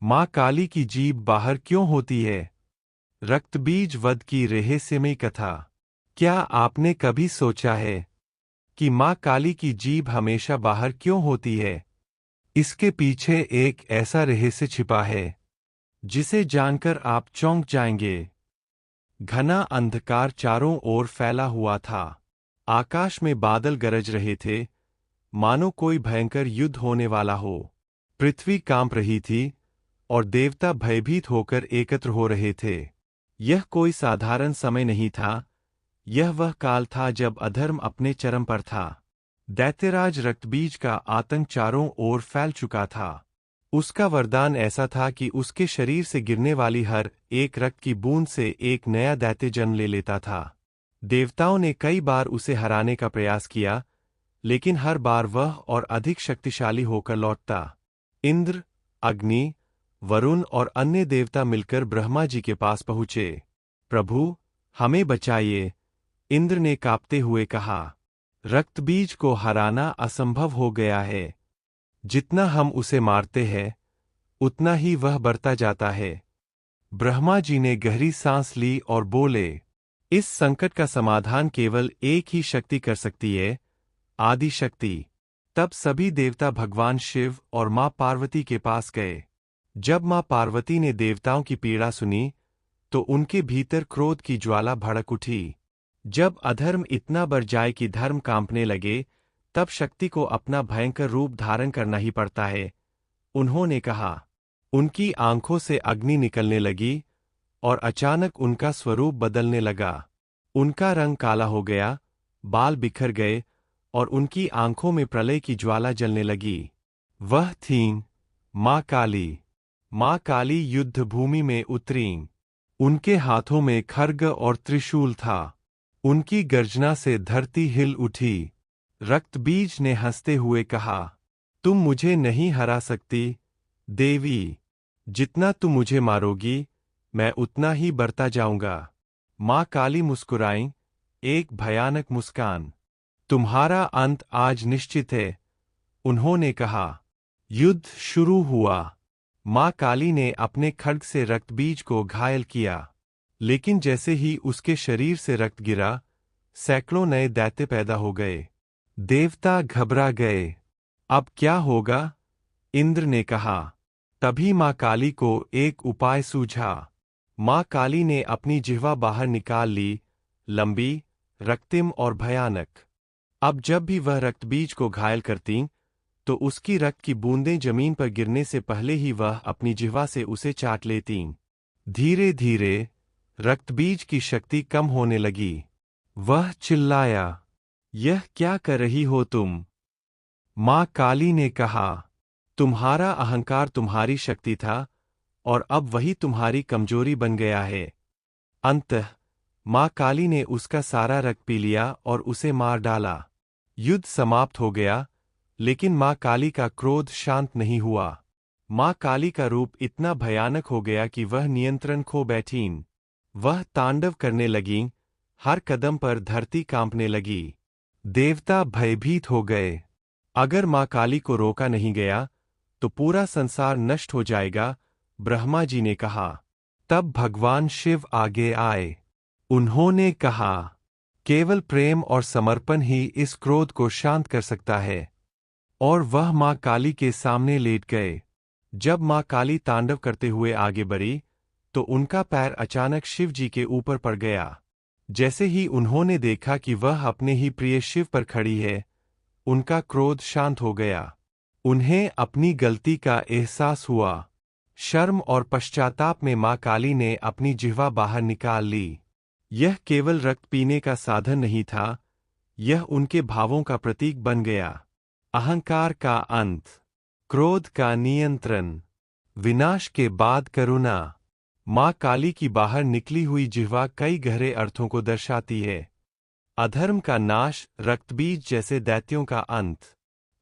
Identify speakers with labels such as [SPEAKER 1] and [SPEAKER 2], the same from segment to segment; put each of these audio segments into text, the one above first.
[SPEAKER 1] माँ काली की जीभ बाहर क्यों होती है? रक्तबीज वध की रहस्यमयी कथा। क्या आपने कभी सोचा है कि माँ काली की जीभ हमेशा बाहर क्यों होती है? इसके पीछे एक ऐसा रहस्य छिपा है जिसे जानकर आप चौंक जाएंगे। घना अंधकार चारों ओर फैला हुआ था। आकाश में बादल गरज रहे थे, मानो कोई भयंकर युद्ध होने वाला हो। पृथ्वी कांप रही थी और देवता भयभीत होकर एकत्र हो रहे थे। यह कोई साधारण समय नहीं था, यह वह काल था जब अधर्म अपने चरम पर था। दैत्यराज रक्तबीज का आतंक चारों ओर फैल चुका था। उसका वरदान ऐसा था कि उसके शरीर से गिरने वाली हर एक रक्त की बूंद से एक नया दैत्य जन्म ले लेता था। देवताओं ने कई बार उसे हराने का प्रयास किया, लेकिन हर बार वह और अधिक शक्तिशाली होकर लौटता। इंद्र, अग्नि, वरुण और अन्य देवता मिलकर ब्रह्मा जी के पास पहुँचे। प्रभु, हमें बचाइए, इंद्र ने कांपते हुए कहा। रक्तबीज को हराना असंभव हो गया है। जितना हम उसे मारते हैं, उतना ही वह बढ़ता जाता है। ब्रह्मा जी ने गहरी सांस ली और बोले, इस संकट का समाधान केवल एक ही शक्ति कर सकती है, आदि शक्ति। तब सभी देवता भगवान शिव और मां पार्वती के पास गए। जब मां पार्वती ने देवताओं की पीड़ा सुनी, तो उनके भीतर क्रोध की ज्वाला भड़क उठी। जब अधर्म इतना बढ़ जाए कि धर्म कांपने लगे, तब शक्ति को अपना भयंकर रूप धारण करना ही पड़ता है, उन्होंने कहा। उनकी आंखों से अग्नि निकलने लगी और अचानक उनका स्वरूप बदलने लगा। उनका रंग काला हो गया, बाल बिखर गए और उनकी आंखों में प्रलय की ज्वाला जलने लगी। वह थीं माँ काली। माँ काली युद्ध भूमि में उतरीं। उनके हाथों में खड्ग और त्रिशूल था। उनकी गर्जना से धरती हिल उठी। रक्तबीज ने हंसते हुए कहा, तुम मुझे नहीं हरा सकती, देवी। जितना तुम मुझे मारोगी, मैं उतना ही बढ़ता जाऊंगा। माँ काली मुस्कुराईं, एक भयानक मुस्कान। तुम्हारा अंत आज निश्चित है, उन्होंने कहा। युद्ध शुरू हुआ। माँ काली ने अपने खड्ग से रक्तबीज को घायल किया, लेकिन जैसे ही उसके शरीर से रक्त गिरा, सैकड़ों नए दैत्य पैदा हो गए। देवता घबरा गए। अब क्या होगा? इंद्र ने कहा। तभी माँ काली को एक उपाय सूझा। माँ काली ने अपनी जिह्वा बाहर निकाल ली, लंबी, रक्तिम और भयानक। अब जब भी वह रक्तबीज को घायल करतीं, तो उसकी रक्त की बूंदें जमीन पर गिरने से पहले ही वह अपनी जिह्वा से उसे चाट लेतीं। धीरे धीरे रक्तबीज की शक्ति कम होने लगी। वह चिल्लाया, यह क्या कर रही हो तुम? माँ काली ने कहा, तुम्हारा अहंकार तुम्हारी शक्ति था और अब वही तुम्हारी कमजोरी बन गया है। अंततः माँ काली ने उसका सारा रक्त पी लिया और उसे मार डाला। युद्ध समाप्त हो गया, लेकिन माँ काली का क्रोध शांत नहीं हुआ। माँ काली का रूप इतना भयानक हो गया कि वह नियंत्रण खो बैठीं। वह तांडव करने लगीं, हर कदम पर धरती कांपने लगी। देवता भयभीत हो गए। अगर माँ काली को रोका नहीं गया, तो पूरा संसार नष्ट हो जाएगा, ब्रह्मा जी ने कहा। तब भगवान शिव आगे आए। उन्होंने कहा, केवल प्रेम और समर्पण ही इस क्रोध को शांत कर सकता है। और वह माँ काली के सामने लेट गए। जब माँ काली तांडव करते हुए आगे बढ़ी, तो उनका पैर अचानक शिव जी के ऊपर पड़ गया। जैसे ही उन्होंने देखा कि वह अपने ही प्रिय शिव पर खड़ी है, उनका क्रोध शांत हो गया। उन्हें अपनी गलती का एहसास हुआ। शर्म और पश्चाताप में माँ काली ने अपनी जिह्वा बाहर निकाल ली। यह केवल रक्त पीने का साधन नहीं था, यह उनके भावों का प्रतीक बन गया। अहंकार का अंत, क्रोध का नियंत्रण, विनाश के बाद करुणा। माँ काली की बाहर निकली हुई जिह्वा कई गहरे अर्थों को दर्शाती है। अधर्म का नाश, रक्तबीज जैसे दैत्यों का अंत।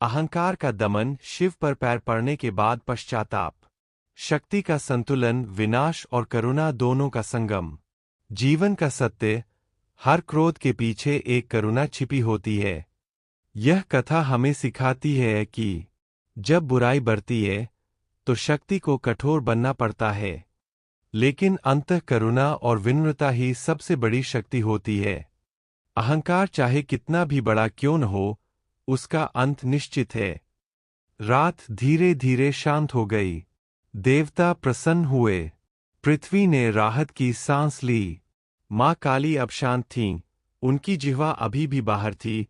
[SPEAKER 1] अहंकार का दमन, शिव पर पैर पड़ने के बाद पश्चाताप। शक्ति का संतुलन, विनाश और करुणा दोनों का संगम। जीवन का सत्य, हर क्रोध के पीछे एक करुणा छिपी होती है। यह कथा हमें सिखाती है कि जब बुराई बढ़ती है, तो शक्ति को कठोर बनना पड़ता है। लेकिन अंतः करुणा और विनम्रता ही सबसे बड़ी शक्ति होती है। अहंकार चाहे कितना भी बड़ा क्यों न हो, उसका अंत निश्चित है। रात धीरे धीरे शांत हो गई। देवता प्रसन्न हुए। पृथ्वी ने राहत की सांस ली। माँ काली अब शांत थीं। उनकी जिह्वा अभी भी बाहर थी,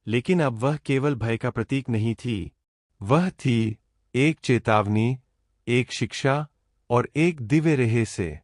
[SPEAKER 1] लेकिन अब वह केवल भय का प्रतीक नहीं थी। वह थी एक चेतावनी, एक शिक्षा और एक दिव्य रहस्य।